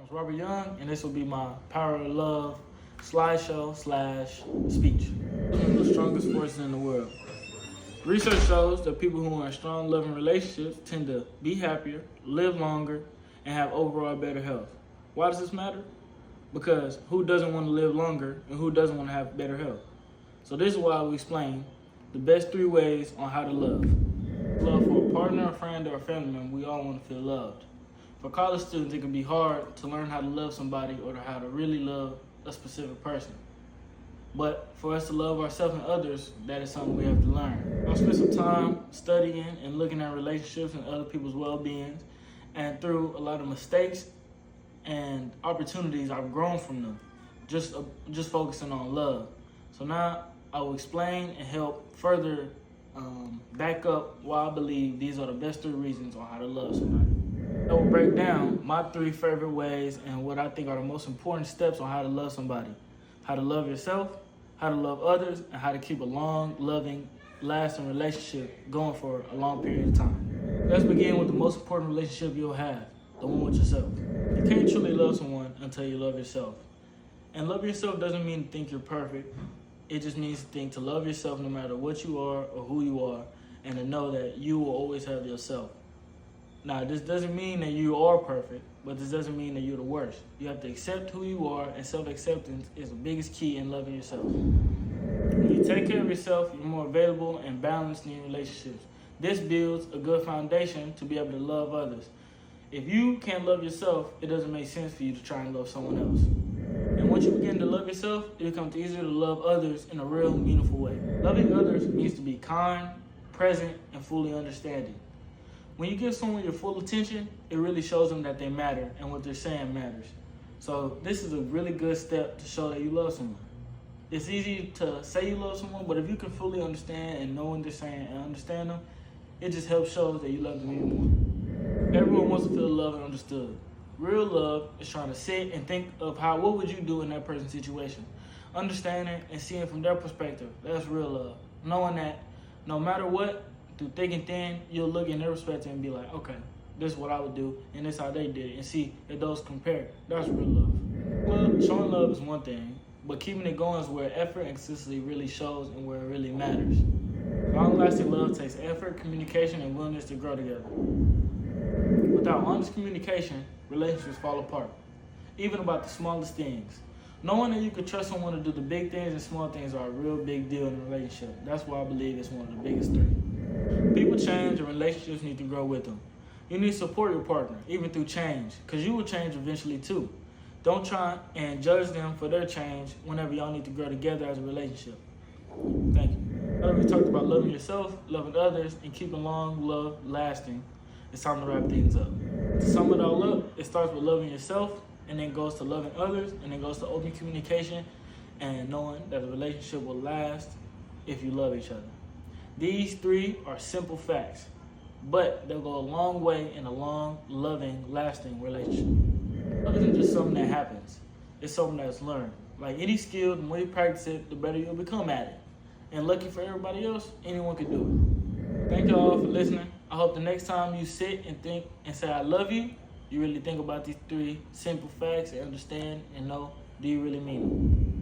name's Robert Young, and this will be my Power of Love slideshow slash speech. One of the strongest forces in the world. Research shows that people who are in strong, loving relationships tend to be happier, live longer, and have overall better health. Why does this matter? Because who doesn't want to live longer and who doesn't want to have better health? So this is why we explain the best 3 ways on how to love. Love for a partner, a friend, or a family member. We all want to feel loved. For college students, it can be hard to learn how to love somebody or how to really love a specific person. But for us to love ourselves and others, that is something we have to learn. I'll spend some time studying and looking at relationships and other people's well-being, and through a lot of mistakes and opportunities, I've grown from them, just focusing on love. So now I will explain and help further back up why I believe these are the best 3 reasons on how to love somebody. I will break down my 3 favorite ways and what I think are the most important steps on how to love somebody. How to love yourself, how to love others, and how to keep a long, loving, lasting relationship going for a long period of time. Let's begin with the most important relationship you'll have, the one with yourself. You can't truly love someone until you love yourself. And love yourself doesn't mean to think you're perfect. It just means to love yourself no matter what you are or who you are, and to know that you will always have yourself. Now, this doesn't mean that you are perfect, but this doesn't mean that you're the worst. You have to accept who you are, and self-acceptance is the biggest key in loving yourself. When you take care of yourself, you're more available and balanced in your relationships. This builds a good foundation to be able to love others. If you can't love yourself, it doesn't make sense for you to try and love someone else. And once you begin to love yourself, it becomes easier to love others in a real, meaningful way. Loving others means to be kind, present, and fully understanding. When you give someone your full attention, it really shows them that they matter and what they're saying matters. So this is a really good step to show that you love someone. It's easy to say you love someone, but if you can fully understand and know what they're saying and understand them, it just helps show that you love them even more. Everyone wants to feel loved and understood. Real love is trying to sit and think of what would you do in that person's situation. Understanding and seeing from their perspective, that's real love. Knowing that no matter what, through thick and thin, you'll look in their perspective and be like, okay, this is what I would do, and this is how they did it, and see if those compare. That's real love. Well, showing love is one thing, but keeping it going is where effort and consistency really shows and where it really matters. Long-lasting love takes effort, communication, and willingness to grow together. Without honest communication, relationships fall apart, even about the smallest things. Knowing that you can trust someone to do the big things and small things are a real big deal in a relationship. That's why I believe it's one of the biggest 3. People change and relationships need to grow with them. You need to support your partner, even through change, because you will change eventually too. Don't try and judge them for their change whenever y'all need to grow together as a relationship. Thank you. Now that we talked about loving yourself, loving others, and keeping long love lasting, it's time to wrap things up. To sum it all up, it starts with loving yourself, and then goes to loving others, and then goes to open communication and knowing that a relationship will last if you love each other. These 3 are simple facts, but they'll go a long way in a long, loving, lasting relationship. Love isn't just something that happens. It's something that's learned. Like any skill, the more you practice it, the better you'll become at it. And lucky for everybody else, anyone can do it. Thank you all for listening. I hope the next time you sit and think and say, I love you, you really think about these 3 simple facts and understand and know, do you really mean them?